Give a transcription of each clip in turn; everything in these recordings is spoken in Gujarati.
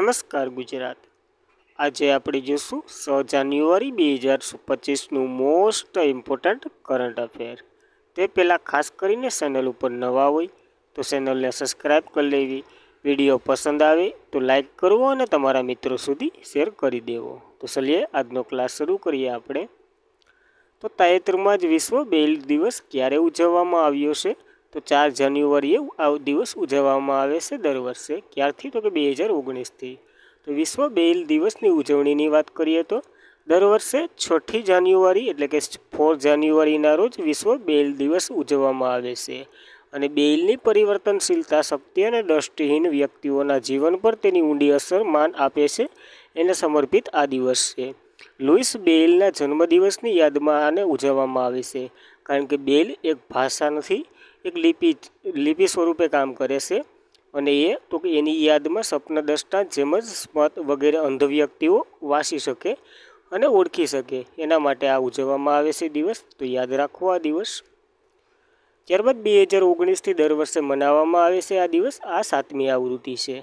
નમસ્કાર ગુજરાત। આજે આપણે જોશું 6 જાન્યુઆરી 2025નું મોસ્ટ ઇમ્પોર્ટન્ટ કરંટ અફેર। તે પહેલાં ખાસ કરીને ચેનલ ઉપર નવા હોય તો ચેનલને સબસ્ક્રાઈબ કરી લેવી, વિડીયો પસંદ આવે તો લાઈક કરવો અને તમારા મિત્રો સુધી શેર કરી દેવો। તો ચલીએ આજનો ક્લાસ શરૂ કરીએ આપણે। તો તાજેતરમાં જ વિશ્વ બ્રેઇલ દિવસ ક્યારે ઉજવવામાં આવ્યો છે? તો 4 જાન્યુઆરીએ આ દિવસ ઉજવવામાં આવે છે દર વર્ષે। ક્યારથી? તો કે 2019થી। તો વિશ્વ બ્રેઇલ દિવસની ઉજવણીની વાત કરીએ તો દર વર્ષે 6ઠી જાન્યુઆરી એટલે કે 4 જાન્યુઆરીના રોજ વિશ્વ બ્રેઇલ દિવસ ઉજવવામાં આવે છે અને બ્રેઇલની પરિવર્તનશીલતા શક્તિ અને દ્રષ્ટિહીન વ્યક્તિઓના જીવન પર તેની ઊંડી અસર માન આપે છે એને સમર્પિત આ દિવસ છે। લુઈસ બ્રેઇલના જન્મદિવસની યાદમાં આને ઉજવવામાં આવે છે, કારણ કે બ્રેઇલ એક ભાષા નથી, એક લિપિ સ્વરૂપે કામ કરે છે અને તો કે એની યાદમાં સ્વપ્નદ્રષ્ટા જેમ જ સ્મૃત વગેરે અંધ વ્યક્તિઓ વાંચી શકે અને ઓળખી શકે એના માટે આ ઉજવવામાં આવે છે દિવસ। તો યાદ રાખો આ દિવસ। ત્યારબાદ 2019થી દર વર્ષે મનાવવામાં આવે છે આ દિવસ। આ 7મી આવૃત્તિ છે।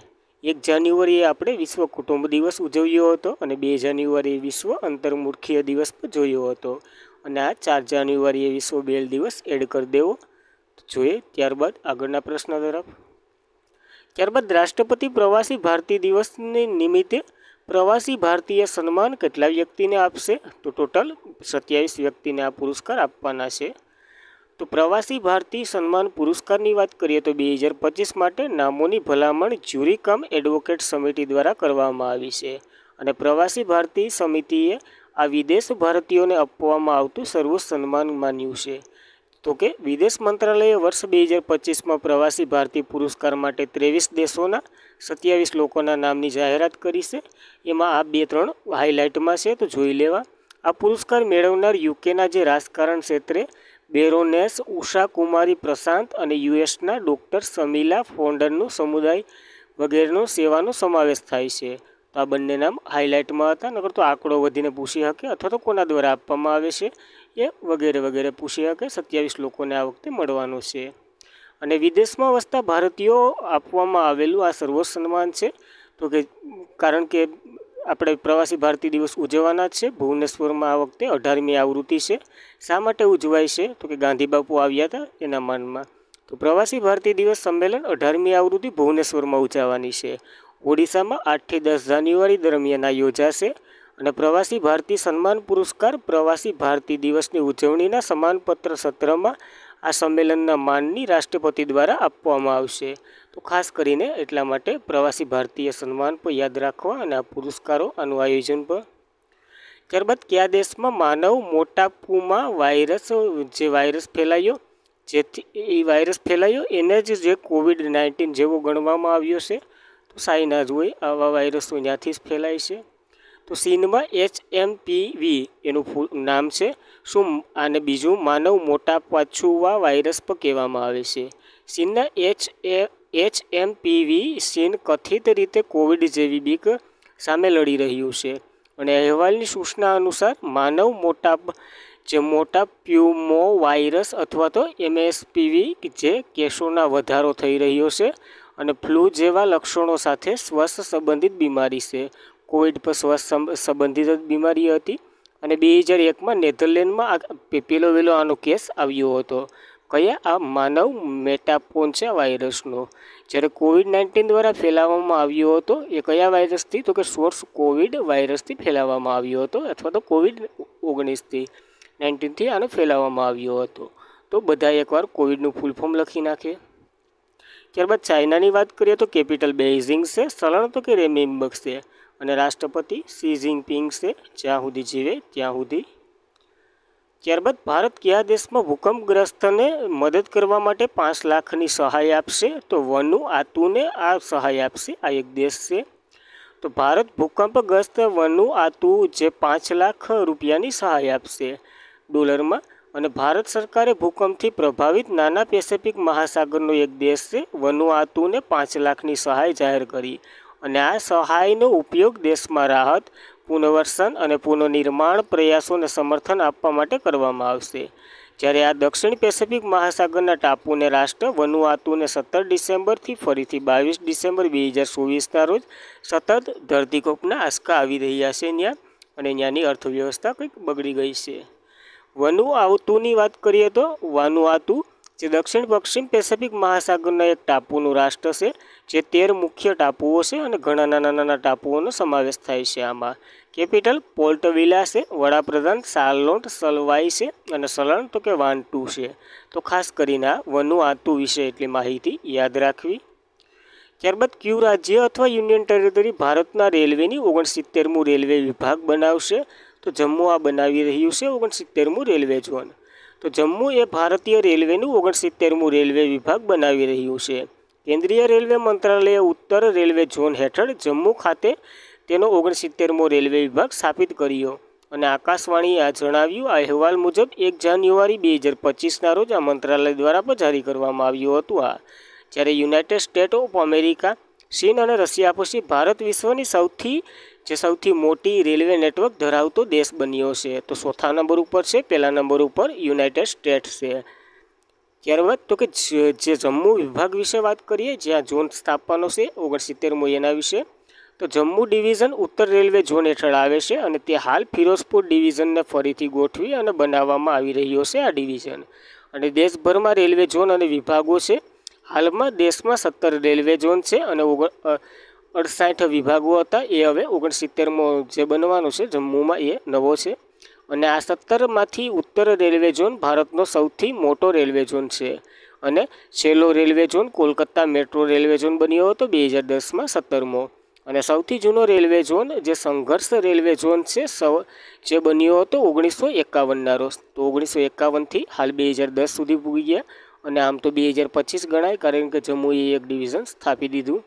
1 જાન્યુઆરીએ આપણે વિશ્વ કુટુંબ દિવસ ઉજવ્યો હતો અને 2 જાન્યુઆરીએ વિશ્વ અંતર્મુખીય દિવસ પણ જોયો હતો અને આ 4 જાન્યુઆરીએ વિશ્વ બ્રેઇલ દિવસ એડ કરી દેવો જોઈએ। ત્યારબાદ આગળના પ્રશ્ન તરફ। ત્યારબાદ રાષ્ટ્રપતિ પ્રવાસી ભારતીય દિવસને નિમિત્તે પ્રવાસી ભારતીય સન્માન કેટલા વ્યક્તિને આપશે? તો ટોટલ 27 વ્યક્તિને આ પુરસ્કાર આપવાના છે। તો પ્રવાસી ભારતીય સન્માન પુરસ્કારની વાત કરીએ તો 2025 માટે નામોની ભલામણ જ્યુરી કમ એડવોકેટ સમિતિ દ્વારા કરવામાં આવી છે અને પ્રવાસી ભારતીય સમિતિએ આ વિદેશ ભારતીયોને આપવામાં આવતું સર્વોચ્ચ સન્માન માન્યું છે। તો કે વિદેશ મંત્રાલયે વર્ષ 2025માં પ્રવાસી ભારતીય પુરસ્કાર માટે 23 દેશોના 27 લોકોના નામની જાહેરાત કરી છે। એમાં આ 2-3 હાઇલાઇટમાં છે, તો જોઈ લેવા। આ પુરસ્કાર મેળવનાર યુકેના જે રાજકારણ ક્ષેત્રે બેરોનેસ ઉષા કુમારી પ્રશાંત અને યુએસના ડૉક્ટર સમીલા ફોન્ડરનું સમુદાય વગેરેનો સેવાનો સમાવેશ થાય છે। તો આ બંને નામ હાઇલાઇટમાં હતા, નકર તો આંકડો વધીને પૂછી શકે અથવા તો કોના દ્વારા આપવામાં આવે છે એ વગેરે વગેરે પૂછી શકે। 27 લોકોને આ વખતે મળવાનું છે અને વિદેશમાં વસતા ભારતીયો આપવામાં આવેલું આ સર્વોચ્ચ સન્માન છે। તો કે કારણ કે આપણે પ્રવાસી ભારતીય દિવસ ઉજવવાના જ છે ભુવનેશ્વરમાં આ વખતે 18મી આવૃત્તિ છે। શા માટે ઉજવાય છે? તો કે ગાંધી બાપુ આવ્યા હતા એના માનમાં। તો પ્રવાસી ભારતીય દિવસ સંમેલન 18મી આવૃત્તિ ભુવનેશ્વરમાં ઉજવવાની છે। ઓડિશામાં 8થી 10 જાન્યુઆરી દરમિયાન આ યોજાશે અને પ્રવાસી ભારતીય સન્માન પુરસ્કાર પ્રવાસી ભારતીય દિવસની ઉજવણીના સમાનપત્ર સત્રમાં આ સંમેલનના માનની રાષ્ટ્રપતિ દ્વારા આપવામાં આવશે। તો ખાસ કરીને એટલા માટે પ્રવાસી ભારતીય સન્માન પર યાદ રાખવા અને આ પુરસ્કારો આનું આયોજન પર। ત્યારબાદ કયા દેશમાં માનવ મોટાપુમાં વાયરસ ફેલાયો એને જ જે COVID-19 જેવો ગણવામાં આવ્યો છે? તો ચાઇના જ હોય, આવા વાયરસો ત્યાંથી જ ફેલાય છે। તો ચીનમાં HMPV એનું નામ છે। શું આને બીજું માનવ મોટાપાછુઆ વાયરસ પણ કહેવામાં આવે છે? ચીનના HMPV ચીન કથિત રીતે કોવિડ જેવી બીક સામે લડી રહ્યું છે અને અહેવાલની સૂચના અનુસાર માનવ મોટાપ્યુમો વાયરસ અથવા તો MSPV જે કેસોના વધારો થઈ રહ્યો છે અને ફ્લૂ જેવા લક્ષણો સાથે શ્વાસ સંબંધિત બીમારી છે। કોવિડ પર શ્વાસ સંબંધિત જ બીમારી હતી અને 2001માં નેધરલેન્ડમાં પહેલો આનો કેસ આવ્યો હતો। કયા? આ માનવ મેટાપોન્ચા વાયરસનો। જ્યારે COVID-19 દ્વારા ફેલાવવામાં આવ્યો હતો એ કયા વાયરસથી? તો કે સોર્સ કોવિડ વાયરસથી ફેલાવવામાં આવ્યો હતો અથવા તો COVID-19થી આનો ફેલાવવામાં આવ્યો હતો। તો બધા એકવાર કોવિડનું ફૂલ ફોર્મ લખી નાખે। ત્યારબાદ ચાઇનાની વાત કરીએ તો કેપિટલ બેઇઝિંગ છે, ચલણ તો કે રેમિન્બક છે અને રાષ્ટ્રપતિ શી જિનપિંગ છે, જ્યાં સુધી જીવે ત્યાં સુધી। ત્યારબાદ ભારત કયા દેશમાં ભૂકંપગ્રસ્તને મદદ કરવા માટે 5 લાખની સહાય આપશે? તો વનુઆતુને આ સહાય આપશે, આ એક દેશ છે। તો ભારત ભૂકંપગ્રસ્ત વનુઆતુ જે 5 લાખ રૂપિયાની સહાય આપશે ડોલરમાં અને ભારત સરકારે ભૂકંપથી પ્રભાવિત નાના પેસિફિક મહાસાગરનો એક દેશ છે વનુઆતુને 5 લાખની સહાય જાહેર કરી અને આ સહાયનો ઉપયોગ દેશમાં રાહત, પુનર્વસન અને પુનર્નિર્માણ પ્રયાસોને સમર્થન આપવા માટે કરવામાં આવશે। જ્યારે આ દક્ષિણ પેસિફિક મહાસાગરના ટાપુને રાષ્ટ્ર વનુઆતુને 17 ડિસેમ્બરથી ફરીથી 22 ડિસેમ્બર 2024ના રોજ સતત ધરતીકંપના આંચકા આવી રહ્યા છે ત્યાં, અને ત્યાંની અર્થવ્યવસ્થા કંઈક બગડી ગઈ છે. વનુઆતુની વાત કરીએ તો વાનુઆતુ જે દક્ષિણ પશ્ચિમ પેસિફિક મહાસાગરના એક ટાપુનું રાષ્ટ્ર છે, જે 13 મુખ્ય ટાપુઓ છે અને ઘણા નાના નાના ટાપુઓનો સમાવેશ થાય છે. આમાં કેપિટલ પોર્ટ વિલા છે, વડાપ્રધાન શાર્લોટ સલવાઈ છે, અને સલણ તો કે વાન્ટુ છે. તો ખાસ કરીને આ વનુઆતુ વિશે એટલી માહિતી યાદ રાખવી. ત્યારબાદ કયું રાજ્ય અથવા યુનિયન ટેરેટરી ભારતના રેલવેની 69મું રેલવે વિભાગ બનાવશે? તો જમ્મુ આ બનાવી રહ્યું છે 69મું રેલવે ઝોન. તો જમ્મુ એ ભારતીય રેલવેનું 69મું રેલવે વિભાગ બનાવી રહ્યું છે. કેન્દ્રીય રેલવે મંત્રાલયે ઉત્તર રેલવે ઝોન હેઠળ જમ્મુ ખાતે તેનો 69મો રેલવે વિભાગ સ્થાપિત કર્યો. અને આકાશવાણીએ આ જણાવ્યું. આ અહેવાલ મુજબ 1 જાન્યુઆરી 2025ના રોજ આ મંત્રાલય દ્વારા પણ જારી કરવામાં આવ્યું હતું. જ્યારે યુનાઇટેડ સ્ટેટ ઓફ અમેરિકા, ચીન અને રશિયા પછી ભારત વિશ્વની સૌથી મોટી રેલવે નેટવર્ક ધરાવતો દેશ બન્યો છે. તો ચોથા નંબર ઉપર છે, પહેલા નંબર ઉપર યુનાઇટેડ સ્ટેટ્સ છે. ત્યારબાદ તો કે જે જમ્મુ વિભાગ વિશે વાત કરીએ, જ્યાં ઝોન સ્થાપવાનો છે 69મો, એના વિશે. તો જમ્મુ ડિવિઝન ઉત્તર રેલવે ઝોન હેઠળ આવે છે, અને તે હાલ ફિરોઝપુર ડિવિઝનને ફરીથી ગોઠવી અને બનાવવામાં આવી રહ્યો છે આ ડિવિઝન. અને દેશભરમાં રેલવે ઝોન અને વિભાગો છે. હાલમાં દેશમાં 17 રેલવે ઝોન છે અને 68 વિભાગો હતા. એ હવે 69મો જે બનવાનો છે જમ્મુમાં, એ નવો છે. અને આ 17માંથી ઉત્તર રેલવે ઝોન ભારતનો સૌથી મોટો રેલવે ઝોન છે. અને છેલ્લો railway zone Kolkata metro railway zone બન્યો હતો 2010માં 17મો. અને સૌથી જૂનો રેલવે ઝોન જે સંઘર્ષ રેલવે ઝોન છે, જે બન્યો હતો 1951ના રોજ. તો 1951થી હાલ 2010 સુધી પૂગી ગયા. અને આમ તો 2025 ગણાય, કારણ કે જમ્મુએ એક ડિવિઝન સ્થાપી દીધું.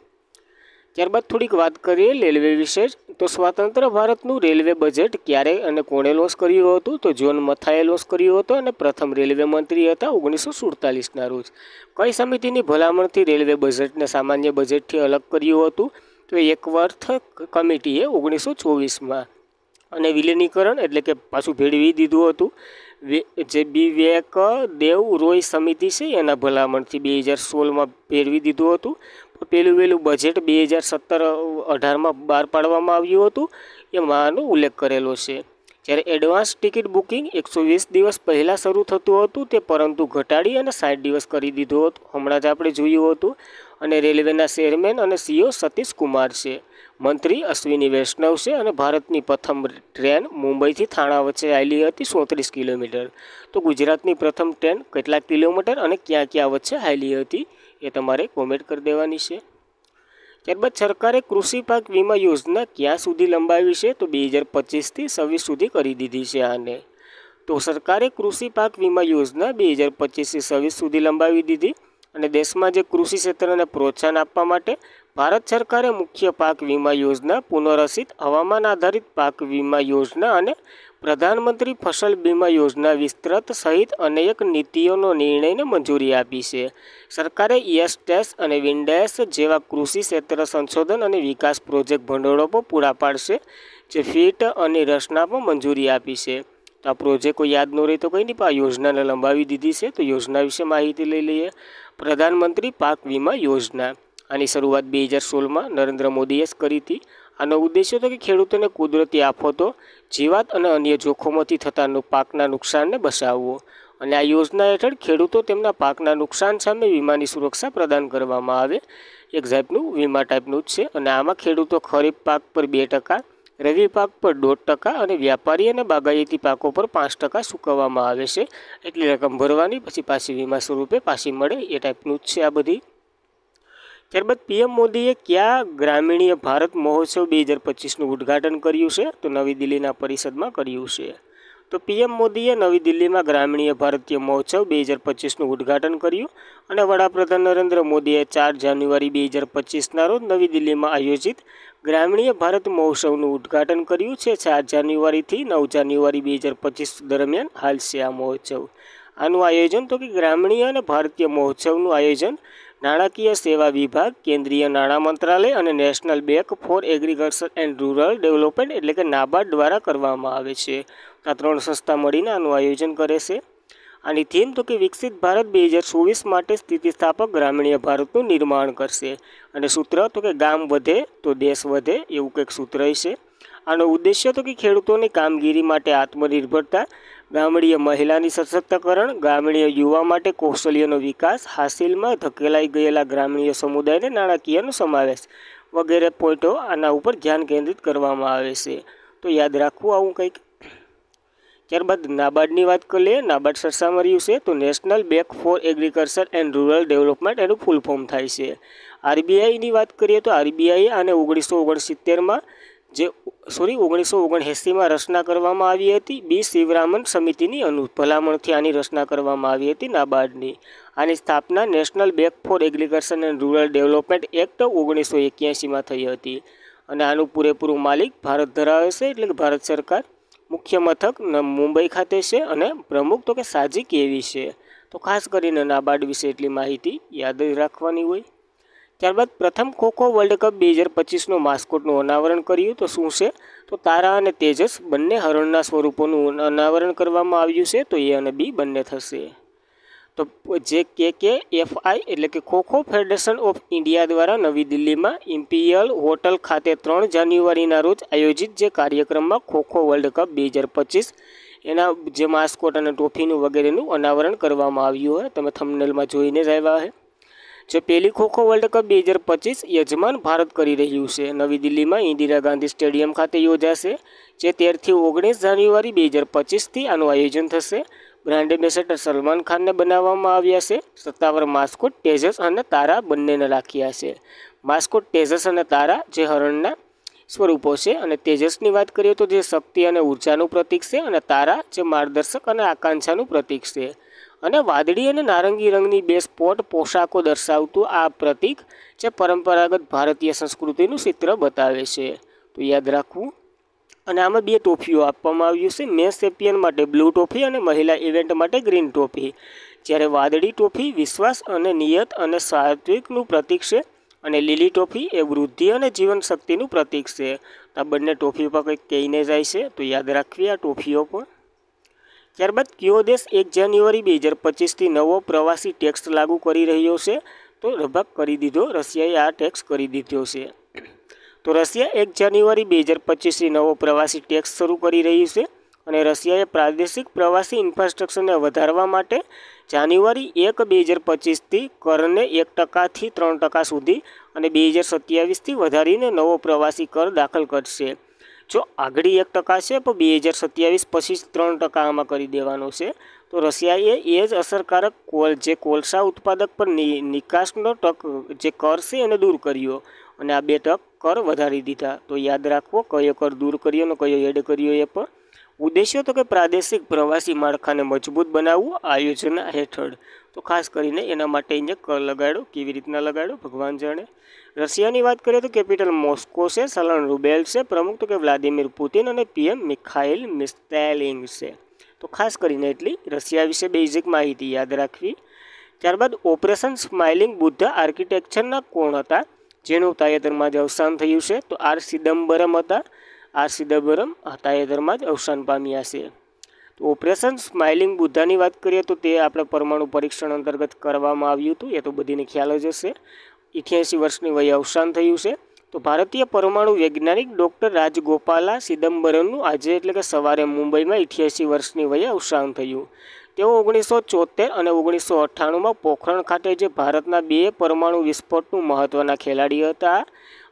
ત્યારબાદ થોડીક વાત કરીએ રેલવે વિશે. તો સ્વતંત્ર ભારતનું રેલવે બજેટ ક્યારે અને કોણે લોન્ચ કર્યું હતું? તો જ્હોન મથાએ લોન્ચ કર્યું હતું, અને પ્રથમ રેલવે મંત્રી હતા 1947ના રોજ. કઈ સમિતિની ભલામણથી રેલવે બજેટને સામાન્ય બજેટથી અલગ કર્યું હતું? તો એકવર્થ કમિટીએ 1924માં. અને વિલીનીકરણ એટલે કે પાછું ભેળવી દીધું હતું જે વિવેક દેવ રોય સમિતિ છે એના ભલામણથી 2016માં ભેળવી દીધું હતું. પહેલું બજેટ 2017-18માં બહાર પાડવામાં આવ્યું હતું, એમાં આનો ઉલ્લેખ કરેલો છે. જ્યારે એડવાન્સ ટિકિટ બુકિંગ 120 દિવસ પહેલાં શરૂ થતું હતું, તે પરંતુ ઘટાડી અને 60 દિવસ કરી દીધું હતું. હમણાં જ આપણે જોયું હતું. અને રેલવેના ચેરમેન અને સીઓ સતીશ કુમાર છે. મંત્રી અશ્વિની વૈષ્ણવ છે. અને ભારતની પ્રથમ ટ્રેન મુંબઈથી થાણા વચ્ચે ચાલી હતી 34 કિલોમીટર. તો ગુજરાતની પ્રથમ ટ્રેન કેટલા કિલોમીટર અને ક્યાં ક્યાં વચ્ચે ચાલી હતી એ તમારે કોમેન્ટ કરી દેવાની છે. ત્યારબાદ સરકારે કૃષિ પાક વીમા યોજના ક્યાં સુધી લંબાવી છે? તો 2025થી 26 સુધી કરી દીધી છે આને. તો સરકારે કૃષિ પાક વીમા યોજના 2025થી 26 સુધી લંબાવી દીધી. અને દેશમાં જે કૃષિ ક્ષેત્રને પ્રોત્સાહન આપવા માટે ભારત સરકારે મુખ્ય પાક વીમા યોજના, પુનઃરચિત હવામાન આધારિત પાક વીમા યોજના અને પ્રધાનમંત્રી ફસલ બીમા યોજના વિસ્તૃત સહિત અનેક નીતિઓનો નિર્ણયને મંજૂરી આપી છે. સરકારે યસ અને વિન્ડેસ જેવા કૃષિ ક્ષેત્ર સંશોધન અને વિકાસ પ્રોજેક્ટ ભંડોળો પણ પૂરા પાડશે, જે ફીટ અને રચના પણ મંજૂરી આપી છે. તો આ પ્રોજેક્ટો યાદ ન રહે તો કંઈ નહીં, પણ આ યોજનાને લંબાવી દીધી છે. તો યોજના વિશે માહિતી લઈ લઈએ. પ્રધાનમંત્રી પાક વીમા યોજના, આની શરૂઆત 2016માં નરેન્દ્ર મોદીએ જ કરી હતી. આનો ઉદ્દેશ્ય હતો કે ખેડૂતોને કુદરતી આફતો, જીવાત અને અન્ય જોખમોથી થતા પાકના નુકસાનને બચાવવો. અને આ યોજના હેઠળ ખેડૂતો તેમના પાકના નુકસાન સામે વીમાની સુરક્ષા પ્રદાન કરવામાં આવે. એક જાતનું વીમા ટાઈપનું જ છે. અને આમાં ખેડૂતો ખરીફ પાક પર 2%, રવિ પાક પર 1.5% અને વ્યાપારી અને બાગાયતી પાકો પર 5% ચૂકવવામાં આવે છે. એટલી રકમ ભરવાની, પછી પાછી વીમા સ્વરૂપે પાછી મળે, એ ટાઈપનું જ છે આ બધી. ત્યારબાદ પીએમ મોદીએ કયા ગ્રામીણીય ભારત મહોત્સવ 2025નું ઉદ્ઘાટન કર્યું છે? તો નવી દિલ્હીના પરિષદમાં કર્યું છે. તો પીએમ મોદીએ નવી દિલ્હીમાં ગ્રામીણીય ભારતીય મહોત્સવ 2025નું ઉદ્ઘાટન કર્યું. અને વડાપ્રધાન નરેન્દ્ર મોદીએ 4 જાન્યુઆરી 2025ના રોજ નવી દિલ્હીમાં આયોજિત ગ્રામીણીય ભારત મહોત્સવનું ઉદ્ઘાટન કર્યું છે. 4 જાન્યુઆરીથી 9 જાન્યુઆરી 2025 દરમિયાન હાલશે આ મહોત્સવ. આનું આયોજન તો કે ગ્રામીણીય અને ભારતીય મહોત્સવનું આયોજન નાણાકીય સેવા વિભાગ, કેન્દ્રીય નાણાં મંત્રાલય અને national bank for agriculture and rural development એટલે કે નાબાર્ડ દ્વારા કરવામાં આવે છે. આ 3 સંસ્થા મળીને આનું આયોજન કરે છે. આની થીમ તો કે વિકસિત ભારત 2024 માટે સ્થિતિસ્થાપક ગ્રામીણ ભારતનું નિર્માણ કરશે. અને સૂત્ર તો કે ગામ વધે તો દેશ વધે, એવું કંઈક સૂત્ર છે. આનો ઉદ્દેશ્ય તો કે ખેડૂતોની કામગીરી માટે આત્મનિર્ભરતા, ગામડીય મહિલાની સશક્તિકરણ, ગામડીય યુવા માટે કૌશલ્યનો વિકાસ, હાસિલમાં ધકેલાઈ ગયેલા ગ્રામીણ સમુદાયને નાણાકીયનો સમાવેશ વગેરે પોઈન્ટો આના ઉપર ધ્યાન કેન્દ્રિત કરવામાં આવે છે. તો યાદ રાખવું આવું કંઈક. ત્યારબાદ નાબાર્ડની વાત કરીએ. નાબાર્ડ સરસામાં રહ્યું છે તો national bank for agriculture and rural development એનું ફૂલ ફોર્મ થાય છે. આરબીઆઈની વાત કરીએ તો આરબીઆઈ આને 1979માં 1979માં રચના કરવામાં આવી હતી. બી શિવરામન સમિતિની ભલામણથી આની રચના કરવામાં આવી હતી નાબાર્ડની. આની સ્થાપના national bank for agriculture and rural development act 1981માં થઈ હતી. અને આનું પૂરેપૂરું માલિક ભારત ધરાવે છે, એટલે કે ભારત સરકાર. મુખ્ય મથક મુંબઈ ખાતે છે અને પ્રમુખ તો કે સાજી કેવી છે. તો ખાસ કરીને નાબાર્ડ વિશે એટલી માહિતી યાદ રાખવાની હોય. ત્યારબાદ પ્રથમ ખોખો વર્લ્ડ કપ 2025નો માસ્કોટનું અનાવરણ કર્યું. તો શું છે? તો તારા અને તેજસ બંને હરણના સ્વરૂપોનું અનાવરણ કરવામાં આવ્યું છે. તો એ અને બી બંને થશે. તો જે KKFI એટલે કે ખોખો ફેડરેશન ઓફ ઇન્ડિયા દ્વારા નવી દિલ્હીમાં ઇમ્પિરિયલ હોટલ ખાતે 3 જાન્યુઆરીના રોજ આયોજિત જે કાર્યક્રમમાં ખોખો વર્લ્ડ કપ 2025 એના જે માસ્કોટ અને ટ્રોફીનું વગેરેનું અનાવરણ કરવામાં આવ્યું હોય. તમે થંબનેલમાં જોઈને જ આવ્યા છે. જે પહેલી ખોખો વર્લ્ડ કપ 2025 યજમાન ભારત કરી રહ્યું છે. નવી દિલ્હીમાં ઇન્દિરા ગાંધી સ્ટેડિયમ ખાતે યોજાશે. જે 13થી 19 જાન્યુઆરી 2025થી આનું આયોજન થશે. બ્રાન્ડ એમ્બેસેડર સલમાન ખાનને બનાવવામાં આવ્યા છે. સત્તાવાર માસ્કોટ તેજસ અને તારા બંનેને રાખ્યા છે. માસ્કોટ તેજસ અને તારા જે હરણના સ્વરૂપો છે. અને તેજસની વાત કરીએ તો જે શક્તિ અને ઉર્જાનું પ્રતીક છે, અને તારા જે માર્ગદર્શક અને આકાંક્ષાનું પ્રતીક છે. અને વાદળી અને નારંગી રંગની 2 સ્પોટ પોશાકો દર્શાવતું આ પ્રતીક જે પરંપરાગત ભારતીય સંસ્કૃતિનું ચિત્ર બતાવે છે. તો યાદ રાખવું. અને આમાં 2 ટ્રોફીઓ આપવામાં આવ્યું છે. મેન્સ ચેમ્પિયન માટે બ્લુ ટ્રોફી અને મહિલા ઇવેન્ટ માટે ગ્રીન ટ્રોફી. જ્યારે વાદળી ટ્રોફી વિશ્વાસ અને નિયત અને સાત્વિકનું પ્રતીક છે. અને લીલી ટ્રોફી એ વૃદ્ધિ અને જીવન શક્તિનું પ્રતીક છે. આ બંને ટ્રોફી પર કંઈક કહીને જાય છે. તો યાદ રાખવી આ ટ્રોફીઓ પણ. ત્યારબાદ કયો દેશ 1 જાન્યુઆરી 2025થી નવો પ્રવાસી ટેક્સ લાગુ કરી રહ્યો છે? તો લગભગ કરી દીધો. રશિયાએ આ ટેક્સ કરી દીધો છે. તો રશિયા 1 જાન્યુઆરી 2025થી નવો પ્રવાસી ટેક્સ શરૂ કરી રહ્યું છે. અને રશિયાએ પ્રાદેશિક પ્રવાસી ઇન્ફ્રાસ્ટ્રક્ચરને વધારવા માટે જાન્યુઆરી 1, 2025થી કરને 1%થી 3% સુધી અને 2027થી વધારીને નવો પ્રવાસી કર દાખલ કરશે. જો આગળ 1% છે તો 2027 પછી 3% આમાં કરી દેવાનો છે. તો રશિયાએ એ જ અસરકારક જે કોલસા ઉત્પાદક પર નિકાસનો જે કર છે એને દૂર કર્યો અને આ 2% કર વધારી દીધા. તો યાદ રાખવો કયો કર દૂર કર્યો અને કયો એડ કર્યો એ પણ. ઉદ્દેશ્ય તો કે પ્રાદેશિક પ્રવાસી માળખાને મજબૂત બનાવવું આ યોજના હેઠળ. તો ખાસ કરીને એના માટે અહીંયા કર લગાડ્યો. કેવી રીતના લગાડ્યો ભગવાન જાણે. રશિયાની વાત કરીએ તો કેપિટલ મોસ્કો છે, ચલણ રૂબેલ છે, પ્રમુખ તો કે વ્લાદિમીર પુતિન અને PM મિખાઇલ મિસ્ટેલિંગ છે. તો ખાસ કરીને એટલી રશિયા વિશે બેઝિક માહિતી યાદ રાખવી. ત્યારબાદ ઓપરેશન સ્માઇલિંગ બુદ્ધ આર્કિટેક્ચરના કોણ હતા જેનું તાજેતરમાં જ અવસાન થયું છે? તો R ચિદમ્બરમ હતા. R ચિદમ્બરમ તાજેતરમાં જ અવસાન પામ્યા છે. તો ઓપરેશન સ્માઇલિંગ બુદ્ધાની વાત કરીએ તો તે આપણે પરમાણુ પરીક્ષણ અંતર્ગત કરવામાં આવ્યું હતું. એ તો બધીને ખ્યાલ જ હશે. 88 વર્ષની વયે અવસાન થયું છે. તો ભારતીય પરમાણુ વૈજ્ઞાનિક ડૉક્ટર રાજગોપાલા ચિદમ્બરમનું આજે એટલે કે સવારે મુંબઈમાં 88 વર્ષની વયે અવસાન થયું. તેઓ 1974 અને 1998માં પોખરણ ખાતે જે ભારતના 2 પરમાણુ વિસ્ફોટનું મહત્ત્વના ખેલાડી હતા.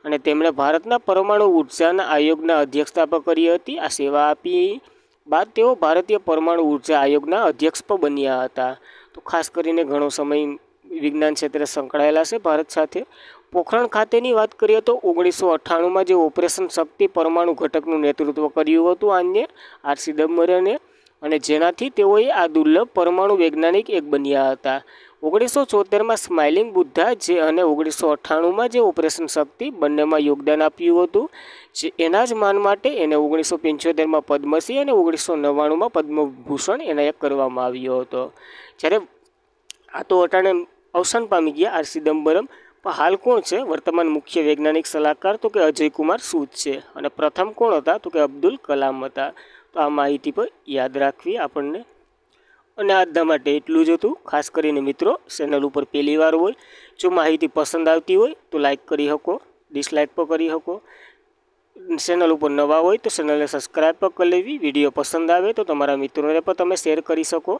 અને તેમણે ભારતના પરમાણુ ઉર્જાના આયોગના અધ્યક્ષતા પણ કરી હતી. આ સેવા આપી બાદ તેઓ ભારતીય પરમાણુ ઉર્જા આયોગના અધ્યક્ષ પણ બન્યા હતા. તો ખાસ કરીને ઘણો સમય વિજ્ઞાન ક્ષેત્રે સંકળાયેલા છે ભારત સાથે. પોખરણ ખાતેની વાત કરીએ તો 1998માં જે ઓપરેશન શક્તિ પરમાણુ ઘટકનું નેતૃત્વ કર્યું હતું આને R ચિદમ્બરમે, અને જેનાથી તેઓએ આ દુર્લભ પરમાણુ વૈજ્ઞાનિક એક બન્યા હતા. 1974માં સ્માઇલિંગ બુદ્ધા જે અને 1998માં જે ઓપરેશન શક્તિ બંનેમાં યોગદાન આપ્યું હતું. જે એના જ માન માટે એને 1975માં પદ્મશ્રી અને 1999માં પદ્મભૂષણ એનાયત કરવામાં આવ્યો હતો. જ્યારે આ તો અટાણે અવસાન પામી ગયા R ચિદમ્બરમ. પણ હાલ કોણ છે વર્તમાન મુખ્ય વૈજ્ઞાનિક સલાહકાર? તો કે અજય કુમાર સૂદ છે. અને પ્રથમ કોણ હતા? તો કે અબ્દુલ કલામ હતા. તો આ માહિતી પર યાદ રાખવી આપણને. અને આજના માટે એટલું જ હતું। ખાસ કરીને મિત્રો ચેનલ ઉપર પહેલી વાર હોય, જો માહિતી પસંદ આવતી હોય તો લાઇક કરી શકો, ડિસલાઇક પણ કરી શકો। ચેનલ ઉપર નવા હોય તો ચેનલને સબસ્ક્રાઈબ પણ કરી લેવી। વિડીયો પસંદ આવે તો તમારા મિત્રોને પણ તમે શેર કરી શકો।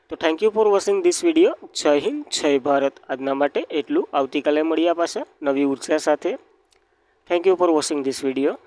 તો thank you for watching this video. જય હિન્દ, જય ભારત। આજના માટે એટલું। આવતીકાલે મળ્યા પાછા નવી ઉર્જા સાથે। Thank you for watching this video.